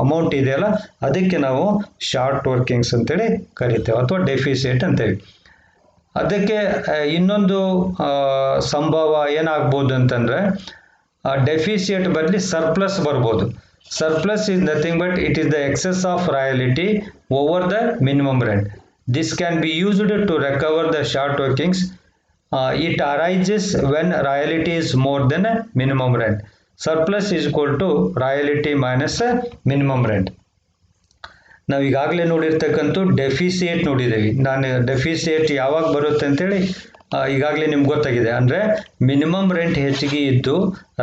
ಅಮೌಂಟ್ ಇದೆಯಲ್ಲ ಅದಕ್ಕೆ ನಾವು ಶಾರ್ಟ್ ವರ್ಕಿಂಗ್ಸ್ ಅಂತೇಳಿ ಕರಿತೇವೆ ಅಥವಾ ಡೆಫಿಸಿಯೇಟ್ ಅಂತೇಳಿ. ಅದಕ್ಕೆ ಇನ್ನೊಂದು ಸಂಭವ ಏನಾಗ್ಬೋದು ಅಂತಂದರೆ, ಡೆಫಿಸಿಯೇಟ್ ಬದಲಿ ಸರ್ಪ್ಲಸ್ ಬರ್ಬೋದು. Surplus is nothing but it is the excess of royalty over the minimum rent. This can be used to recover the short workings. It arises when royalty is more than a minimum rent. Surplus is equal to royalty minus a minimum rent. ನಾವು ಈಗಾಗಲೇ ನೋಡಿರ್ತಕ್ಕಂಥ ಡೆಫಿಸಿಯೇಟ್ ನೋಡಿದ್ದೀವಿ. ನಾನು ಡೆಫಿಸಿಯೇಟ್ ಯಾವಾಗ ಬರುತ್ತೆ ಅಂತೇಳಿ ಈಗಾಗಲೇ ನಿಮ್ಗೆ ಗೊತ್ತಾಗಿದೆ. ಅಂದರೆ ಮಿನಿಮಮ್ ರೆಂಟ್ ಹೆಚ್ಚಿಗೆ ಇದ್ದು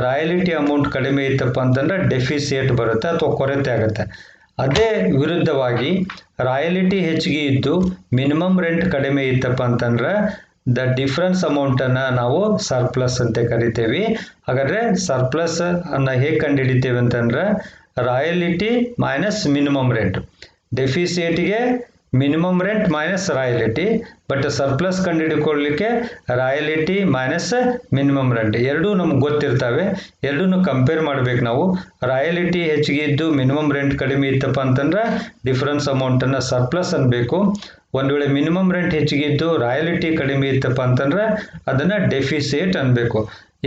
ರಾಯಲಿಟಿ ಅಮೌಂಟ್ ಕಡಿಮೆ ಇತ್ತಪ್ಪ ಅಂತಂದ್ರೆ ಡೆಫಿಸಿಯೇಟ್ ಬರುತ್ತೆ ಅಥವಾ ಕೊರತೆ ಆಗುತ್ತೆ. ಅದೇ ವಿರುದ್ಧವಾಗಿ ರಾಯಲಿಟಿ ಹೆಚ್ಚಿಗೆ ಇದ್ದು ಮಿನಿಮಮ್ ರೆಂಟ್ ಕಡಿಮೆ ಇತ್ತಪ್ಪ ಅಂತಂದ್ರೆ ದ ಡಿಫ್ರೆನ್ಸ್ ಅಮೌಂಟನ್ನು ನಾವು ಸರ್ಪ್ಲಸ್ ಅಂತ ಕರಿತೇವೆ. ಹಾಗಾದರೆ ಸರ್ಪ್ಲಸ್ ಅನ್ನು ಹೇಗೆ ಕಂಡುಹಿಡಿತೇವೆ ಅಂತಂದ್ರೆ ರಾಯಲಿಟಿ ಮೈನಸ್ ಮಿನಿಮಮ್ ರೆಂಟ್. ಡೆಫಿಸಿಯೇಟಿಗೆ minimum rent minus royalty, but surplus ಕಂಡುಹಿಡ್ಕೊಳ್ಳಿಕ್ಕೆ ರಾಯಲಿಟಿ ಮೈನಸ್ ಮಿನಿಮಮ್ ರೆಂಟ್ ಎರಡೂ ನಮ್ಗೆ ಗೊತ್ತಿರ್ತವೆ. ಎರಡೂ ಕಂಪೇರ್ ಮಾಡ್ಬೇಕು ನಾವು. ರಾಯಲಿಟಿ ಹೆಚ್ಚಿಗೆ ಇದ್ದು ಮಿನಿಮಮ್ ರೆಂಟ್ ಕಡಿಮೆ ಇತ್ತಪ್ಪ ಅಂತಂದ್ರೆ ಡಿಫರೆನ್ಸ್ ಅಮೌಂಟನ್ನು ಸರ್ಪ್ಲಸ್ ಅನ್ಬೇಕು. ಒಂದು ವೇಳೆ ಮಿನಿಮಮ್ ರೆಂಟ್ ಹೆಚ್ಚಿಗೆ ಇದ್ದು ರಾಯಲಿಟಿ ಕಡಿಮೆ ಇತ್ತಪ್ಪ ಅಂತಂದ್ರೆ ಅದನ್ನು ಡೆಫಿಸಿಯೇಟ್ ಅನ್ಬೇಕು.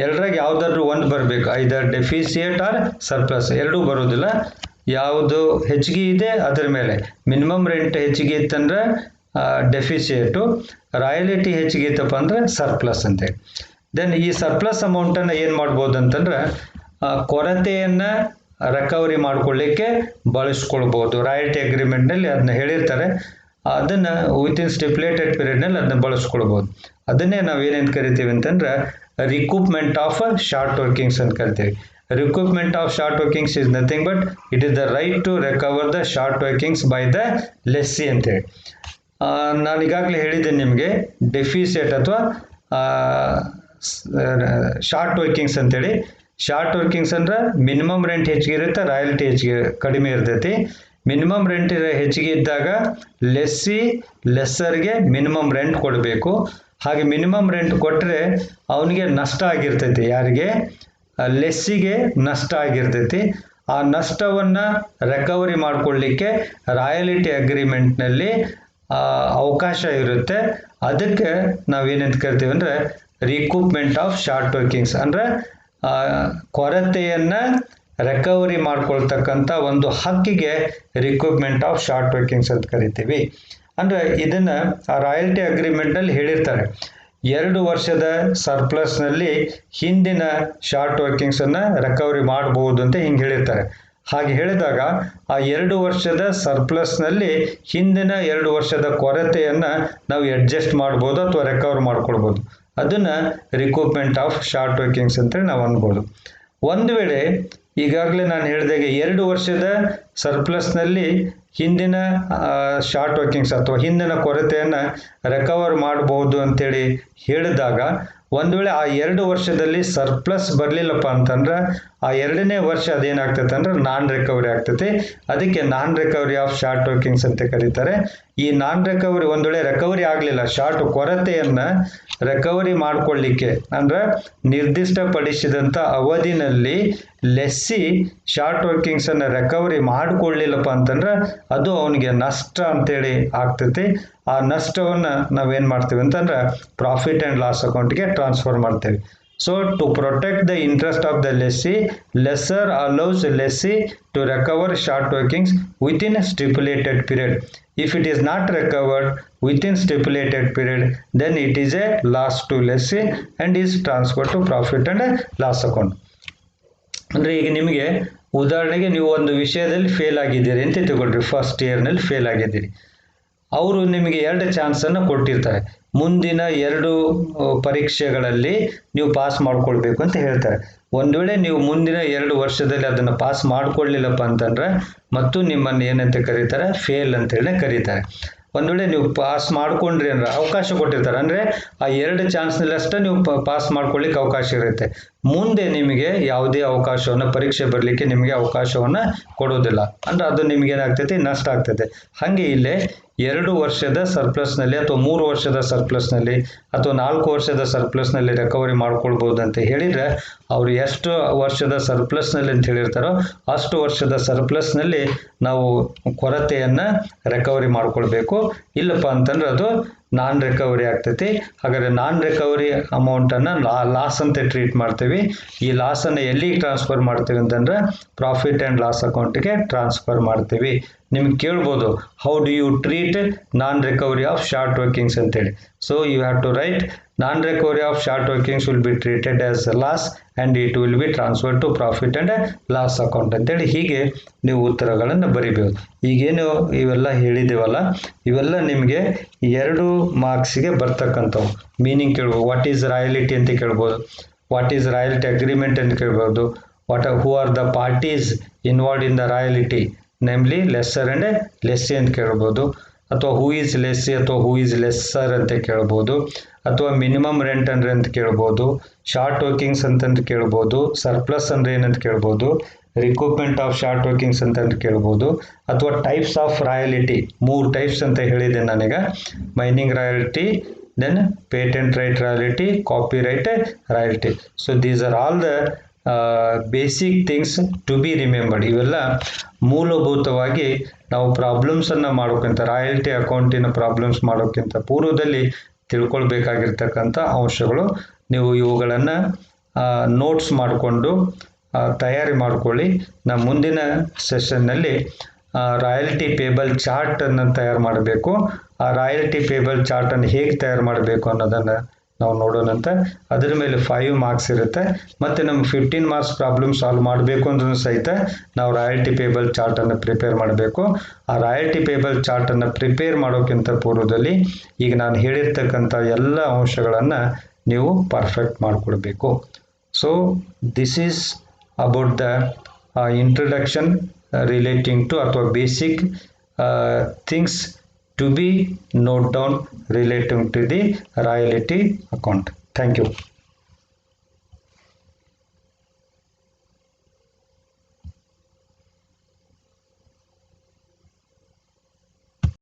ಎರಡರಾಗ ಯಾವುದಾದ್ರೂ ಒಂದು ಬರಬೇಕು, ಐದರ್ ಡೆಫಿಸಿಯೇಟ್ ಆರ್ ಸರ್ಪ್ಲಸ್. ಎರಡೂ ಬರೋದಿಲ್ಲ. ಯಾವುದು ಹೆಚ್ಚಿಗೆ ಇದೆ ಅದರ ಮೇಲೆ. ಮಿನಿಮಮ್ ರೆಂಟ್ ಹೆಚ್ಚಿಗೆ ಇತ್ತಂದ್ರೆ ಡೆಫಿಸಿಯೇಟು, ರಾಯಲಿಟಿ ಹೆಚ್ಚಿಗೆ ಇತ್ತಪ್ಪ ಅಂದ್ರೆ ಸರ್ಪ್ಲಸ್ ಅಂತೇಳಿ. ದೆನ್ ಈ ಸರ್ಪ್ಲಸ್ ಅಮೌಂಟನ್ನು ಏನು ಮಾಡ್ಬೋದು ಅಂತಂದ್ರೆ ಕೊರತೆಯನ್ನು ರಿಕವರಿ ಮಾಡ್ಕೊಳ್ಳಿಕ್ಕೆ ಬಳಸ್ಕೊಳ್ಬೋದು. ರಾಯಲ್ಟಿ ಅಗ್ರಿಮೆಂಟ್ನಲ್ಲಿ ಅದನ್ನ ಹೇಳಿರ್ತಾರೆ, ಅದನ್ನು ವಿತಿನ್ ಸ್ಟಿಪ್ಯುಲೇಟೆಡ್ ಪೀರಿಯಡ್ನಲ್ಲಿ ಅದನ್ನ ಬಳಸ್ಕೊಳ್ಬೋದು. ಅದನ್ನೇ ನಾವು ಏನೇನು ಕರಿತೀವಿ ಅಂತಂದ್ರೆ ರಿಕೂಪ್ಮೆಂಟ್ ಆಫ್ ಶಾರ್ಟ್ ವರ್ಕಿಂಗ್ಸ್ ಅಂತ ಕರಿತೀವಿ. Recoupment of short workings is nothing but it is the right to recover the short workings by the lessee ಅಂತೇಳಿ. ನಾನು ಈಗಾಗಲೇ ಹೇಳಿದ್ದೇನೆ ನಿಮಗೆ ಡೆಫಿಸಿಯೇಟ್ ಅಥವಾ ಶಾರ್ಟ್ ವರ್ಕಿಂಗ್ಸ್ ಅಂತೇಳಿ. ಶಾರ್ಟ್ ವರ್ಕಿಂಗ್ಸ್ ಅಂದ್ರೆ ಮಿನಿಮಮ್ ರೆಂಟ್ ಹೆಚ್ಚಿಗೆ ಇರುತ್ತೆ, ರಾಯಲ್ಟಿ ಹೆಚ್ಚಿಗೆ ಕಡಿಮೆ ಇರ್ತೈತಿ. ಮಿನಿಮಮ್ ರೆಂಟ್ ಹೆಚ್ಚಿಗೆ ಇದ್ದಾಗ ಲೆಸ್ಸರ್ಗೆ ಮಿನಿಮಮ್ ರೆಂಟ್ ಕೊಡಬೇಕು. ಹಾಗೆ ಮಿನಿಮಮ್ ರೆಂಟ್ ಕೊಟ್ಟರೆ ಅವನಿಗೆ ನಷ್ಟ ಆಗಿರ್ತೈತಿ. ಯಾರಿಗೆ? ಲೆಸ್ಸಿಗೆ ನಷ್ಟ ಆಗಿರ್ತೈತಿ. ಆ ನಷ್ಟವನ್ನು ರಿಕವರಿ ಮಾಡಿಕೊಳ್ಳಿಕ್ಕೆ ರಾಯಲಿಟಿ ಅಗ್ರಿಮೆಂಟ್ನಲ್ಲಿ ಅವಕಾಶ ಇರುತ್ತೆ. ಅದಕ್ಕೆ ನಾವೇನಂತ ಕರಿತೀವಿ ಅಂದರೆ ರಿಕೂಪ್ಮೆಂಟ್ ಆಫ್ ಶಾರ್ಟ್ ವರ್ಕಿಂಗ್ಸ್. ಅಂದರೆ ಕೊರತೆಯನ್ನು ರಿಕವರಿ ಮಾಡ್ಕೊಳ್ತಕ್ಕಂಥ ಒಂದು ಹಕ್ಕಿಗೆ ರಿಕೂಪ್ಮೆಂಟ್ ಆಫ್ ಶಾರ್ಟ್ ವರ್ಕಿಂಗ್ಸ್ ಅಂತ ಕರಿತೀವಿ. ಅಂದರೆ ಇದನ್ನು ಆ ರಾಯಲ್ಟಿ ಅಗ್ರಿಮೆಂಟ್ನಲ್ಲಿ ಹೇಳಿರ್ತಾರೆ. 2 ವರ್ಷದ ಸರ್ಪ್ಲಸ್ನಲ್ಲಿ ಹಿಂದಿನ ಶಾರ್ಟ್ ವರ್ಕಿಂಗ್ಸನ್ನು ರಿಕವರಿ ಮಾಡಬಹುದು ಅಂತ ಹಿಂಗೆ ಹೇಳಿರ್ತಾರೆ. ಹಾಗೆ ಹೇಳಿದಾಗ ಆ 2 ವರ್ಷದ ಸರ್ಪ್ಲಸ್ನಲ್ಲಿ ಹಿಂದಿನ 2 ವರ್ಷದ ಕೊರತೆಯನ್ನು ನಾವು ಅಡ್ಜಸ್ಟ್ ಮಾಡ್ಬೋದು ಅಥವಾ ರಿಕವರ್ ಮಾಡ್ಕೊಳ್ಬೋದು. ಅದನ್ನು ರಿಕೂಪ್ಮೆಂಟ್ ಆಫ್ ಶಾರ್ಟ್ ವರ್ಕಿಂಗ್ಸ್ ಅಂತೇಳಿ ನಾವು ಅನ್ಬೋದು. ಒಂದು ವೇಳೆ ಈಗಾಗಲೇ ನಾನು ಹೇಳಿದಾಗೆ 2 ವರ್ಷದ ಸರ್ಪ್ಲಸ್ನಲ್ಲಿ ಹಿಂದಿನ ಶಾರ್ಟ್ ವರ್ಕಿಂಗ್ಸ್ ಅಥವಾ ಹಿಂದಿನ ಕೊರತೆಯನ್ನು ರಿಕವರ್ ಮಾಡಬಹುದು ಅಂತೇಳಿ ಹೇಳಿದಾಗ ಒಂದು ವೇಳೆ ಆ 2 ವರ್ಷದಲ್ಲಿ ಸರ್ಪ್ಲಸ್ ಬರಲಿಲ್ಲಪ್ಪ ಅಂತಂದ್ರೆ ಆ 2ನೇ ವರ್ಷ ಅದೇನಾಗ್ತೈತೆ ಅಂದ್ರೆ ನಾನ್ ರಿಕವರಿ ಆಗ್ತೈತಿ. ಅದಕ್ಕೆ ನಾನ್ ರಿಕವರಿ ಆಫ್ ಶಾರ್ಟ್ ವರ್ಕಿಂಗ್ಸ್ ಅಂತ ಕರೀತಾರೆ. ಈ ನಾನ್ ರಿಕವರಿ ಒಂದು ವೇಳೆ ರಿಕವರಿ ಆಗಲಿಲ್ಲ, ಶಾರ್ಟ್ ಕೊರತೆಯನ್ನು ರಿಕವರಿ ಮಾಡಿಕೊಳ್ಳಿಕ್ಕೆ ಅಂದ್ರೆ ನಿರ್ದಿಷ್ಟಪಡಿಸಿದಂಥ ಅವಧಿನಲ್ಲಿ ಲೆಸ್ಸಿ ಶಾರ್ಟ್ ವರ್ಕಿಂಗ್ಸನ್ನು ರಿಕವರಿ ಮಾಡಿಕೊಳ್ಳಿಲ್ಲಪ್ಪ ಅಂತಂದ್ರೆ ಅದು ಅವನಿಗೆ ನಷ್ಟ ಅಂತೇಳಿ ಆಗ್ತೈತಿ. ಆ ನಷ್ಟವನ್ನು ನಾವೇನು ಮಾಡ್ತೀವಿ ಅಂತಂದ್ರೆ ಪ್ರಾಫಿಟ್ ಆ್ಯಂಡ್ ಲಾಸ್ ಅಕೌಂಟ್ಗೆ ಟ್ರಾನ್ಸ್ಫರ್ ಮಾಡ್ತೇವೆ. So to protect the interest of the lessee, lessor allows lessee to recover short workings within a stipulated period. If it is not recovered within stipulated period, then it is a loss to lessee and is transferred to profit and loss account. ಅಂದರೆ ಈಗ ನಿಮಗೆ ಉದಾಹರಣೆಗೆ ನೀವು ಒಂದು ವಿಷಯದಲ್ಲಿ fail ಆಗಿದ್ದೀರಿ ಅಂತ ತಿಳ್ಕೊಳ್ರಿ, first ಇಯರ್ನಲ್ಲಿ fail ಆಗಿದ್ದೀರಿ. ಅವರು ನಿಮಗೆ 2 ಚಾನ್ಸನ್ನು ಕೊಟ್ಟಿರ್ತಾರೆ. ಮುಂದಿನ 2 ಪರೀಕ್ಷೆಗಳಲ್ಲಿ ನೀವು ಪಾಸ್ ಮಾಡ್ಕೊಳ್ಬೇಕು ಅಂತ ಹೇಳ್ತಾರೆ. ಒಂದು ವೇಳೆ ನೀವು ಮುಂದಿನ 2 ವರ್ಷದಲ್ಲಿ ಅದನ್ನು ಪಾಸ್ ಮಾಡ್ಕೊಳ್ಳಿಲ್ಲಪ್ಪ ಅಂತಂದ್ರೆ ಮತ್ತು ನಿಮ್ಮನ್ನು ಏನಂತ ಕರೀತಾರೆ, ಫೇಲ್ ಅಂತೇಳಿ ಕರೀತಾರೆ. ಒಂದು ವೇಳೆ ನೀವು ಪಾಸ್ ಮಾಡ್ಕೊಂಡ್ರಿ ಅಂದ್ರೆ ಅವಕಾಶ ಕೊಟ್ಟಿರ್ತಾರೆ. ಅಂದರೆ ಆ 2 ಚಾನ್ಸ್ನಲ್ಲಿ ಅಷ್ಟೇ ನೀವು ಪಾಸ್ ಮಾಡ್ಕೊಳ್ಳಿಕ್ಕೆ ಅವಕಾಶ ಇರುತ್ತೆ. ಮುಂದೆ ನಿಮಗೆ ಯಾವುದೇ ಅವಕಾಶವನ್ನು ಪರೀಕ್ಷೆ ಬರಲಿಕ್ಕೆ ನಿಮಗೆ ಅವಕಾಶವನ್ನು ಕೊಡೋದಿಲ್ಲ. ಅಂದರೆ ಅದು ನಿಮ್ಗೆ ಏನಾಗ್ತೈತಿ, ನಷ್ಟ ಆಗ್ತೈತೆ. ಹಾಗೆ ಇಲ್ಲೇ 2 ವರ್ಷದ ಸರ್ಪ್ಲಸ್ನಲ್ಲಿ ಅಥವಾ 3 ವರ್ಷದ ಸರ್ಪ್ಲಸ್ನಲ್ಲಿ ಅಥವಾ 4 ವರ್ಷದ ಸರ್ಪ್ಲಸ್ನಲ್ಲಿ ರಿಕವರಿ ಮಾಡ್ಕೊಳ್ಬೋದು ಅಂತ ಹೇಳಿದರೆ ಅವರು ಎಷ್ಟು ವರ್ಷದ ಸರ್ಪ್ಲಸ್ನಲ್ಲಿ ಅಂತ ಹೇಳಿರ್ತಾರೋ ಅಷ್ಟು ವರ್ಷದ ಸರ್ಪ್ಲಸ್ನಲ್ಲಿ ನಾವು ಕೊರತೆಯನ್ನು ರಿಕವರಿ ಮಾಡ್ಕೊಳ್ಬೇಕು. ಇಲ್ಲಪ್ಪ ಅಂತಂದ್ರೆ ಅದು ನಾನ್ ರಿಕವರಿ ಆಗ್ತೈತಿ. ಹಾಗಾದ್ರೆ ನಾನ್ ರಿಕವರಿ ಅಮೌಂಟನ್ನು ಲಾಸ್ ಅಂತ ಟ್ರೀಟ್ ಮಾಡ್ತೀವಿ. ಈ ಲಾಸನ್ನು ಎಲ್ಲಿಗೆ ಟ್ರಾನ್ಸ್ಫರ್ ಮಾಡ್ತೀವಿ ಅಂತಂದ್ರೆ ಪ್ರಾಫಿಟ್ ಆ್ಯಂಡ್ ಲಾಸ್ ಅಕೌಂಟ್ಗೆ ಟ್ರಾನ್ಸ್ಫರ್ ಮಾಡ್ತೀವಿ. ನಿಮ್ಗೆ ಕೇಳ್ಬೋದು, how do you treat non recovery of short workings ಅಂತೇಳಿ. So you have to write non recovery of short workings will be treated as loss and it will be transfer to profit and loss account ಅಂತೇಳಿ ಹೀಗೆ ನೀವು ಉತ್ತರಗಳನ್ನು ಬರಿಬೋದು. ಈಗೇನು ಇವೆಲ್ಲ ಹೇಳಿದ್ದೇವಲ್ಲ, ಇವೆಲ್ಲ ನಿಮಗೆ 2 ಮಾರ್ಕ್ಸಿಗೆ ಬರ್ತಕ್ಕಂಥವು. ಮೀನಿಂಗ್ ಕೇಳ್ಬೋದು, ವಾಟ್ ಈಸ್ ರಾಯಲಿಟಿ ಅಂತ ಕೇಳ್ಬೋದು, ವಾಟ್ ಈಸ್ ರಾಯಲ್ಟಿ ಅಗ್ರಿಮೆಂಟ್ ಅಂತ ಕೇಳ್ಬೋದು, who are the parties involved in the royalty, namely lesser and lessee ಅಂತ ಕೇಳ್ಬೋದು, ಅಥವಾ ಹೂ ಈಸ್ ಲೆಸ್ಸಿ ಅಥವಾ ಹೂ ಈಸ್ ಲೆಸ್ಸರ್ ಅಂತ ಕೇಳ್ಬೋದು, ಅಥವಾ ಮಿನಿಮಮ್ ರೆಂಟ್ ಅಂದ್ರೆ ಅಂತ ಕೇಳ್ಬೋದು, ಶಾರ್ಟ್ ವರ್ಕಿಂಗ್ಸ್ ಅಂತಂದು ಕೇಳ್ಬೋದು, ಸರ್ಪ್ಲಸ್ ಅಂದ್ರೆ ಏನಂತ ಕೇಳ್ಬೋದು, ರಿಕೂಪ್ಮೆಂಟ್ ಆಫ್ ಶಾರ್ಟ್ ವರ್ಕಿಂಗ್ಸ್ ಅಂತ ಕೇಳ್ಬೋದು, ಅಥವಾ ಟೈಪ್ಸ್ ಆಫ್ ರಾಯಲಿಟಿ 3 ಟೈಪ್ಸ್ ಅಂತ ಹೇಳಿದೆ ನನಗೆ, mining royalty, then patent right royalty, copy right royalty. So these are all the basic things to be remembered. ಇವೆಲ್ಲ ಮೂಲಭೂತವಾಗಿ ನಾವು ಪ್ರಾಬ್ಲಮ್ಸನ್ನು ಮಾಡೋಕ್ಕಿಂತ, ರಾಯಲ್ಟಿ ಅಕೌಂಟಿನ ಪ್ರಾಬ್ಲಮ್ಸ್ ಮಾಡೋಕ್ಕಿಂತ ಪೂರ್ವದಲ್ಲಿ ತಿಳ್ಕೊಳ್ಬೇಕಾಗಿರ್ತಕ್ಕಂಥ ಅಂಶಗಳು. ನೀವು ಇವುಗಳನ್ನು ನೋಟ್ಸ್ ಮಾಡಿಕೊಂಡು ತಯಾರಿ ಮಾಡಿಕೊಳ್ಳಿ. ನಮ್ಮ ಮುಂದಿನ ಸೆಷನ್ನಲ್ಲಿ ರಾಯಲ್ಟಿ ಪೇಬಲ್ ಚಾರ್ಟನ್ನು ತಯಾರು ಮಾಡಬೇಕು. ಆ ರಾಯಲ್ಟಿ ಪೇಬಲ್ ಚಾರ್ಟನ್ನು ಹೇಗೆ ತಯಾರು ಮಾಡಬೇಕು ಅನ್ನೋದನ್ನು ನಾವು ನೋಡೋಣಂತ. ಅದರ ಮೇಲೆ 5 ಮಾರ್ಕ್ಸ್ ಇರುತ್ತೆ. ಮತ್ತು ನಮ್ಗೆ 15 ಮಾರ್ಕ್ಸ್ ಪ್ರಾಬ್ಲಮ್ ಸಾಲ್ವ್ ಮಾಡಬೇಕು ಅಂದ್ರೂ ಸಹಿತ ನಾವು ರಾಯಲ್ಟಿ ಪೇಬಲ್ ಚಾರ್ಟನ್ನು ಪ್ರಿಪೇರ್ ಮಾಡಬೇಕು. ಆ ರಾಯಲ್ಟಿ ಪೇಬಲ್ ಚಾರ್ಟನ್ನು ಪ್ರಿಪೇರ್ ಮಾಡೋಕ್ಕಿಂತ ಪೂರ್ವದಲ್ಲಿ ಈಗ ನಾನು ಹೇಳಿರ್ತಕ್ಕಂಥ ಎಲ್ಲ ಅಂಶಗಳನ್ನು ನೀವು ಪರ್ಫೆಕ್ಟ್ ಮಾಡಿಕೊಡ್ಬೇಕು. So this is about the introduction relating to ಅಥವಾ basic things to be note down relating to the royalty account. Thank you.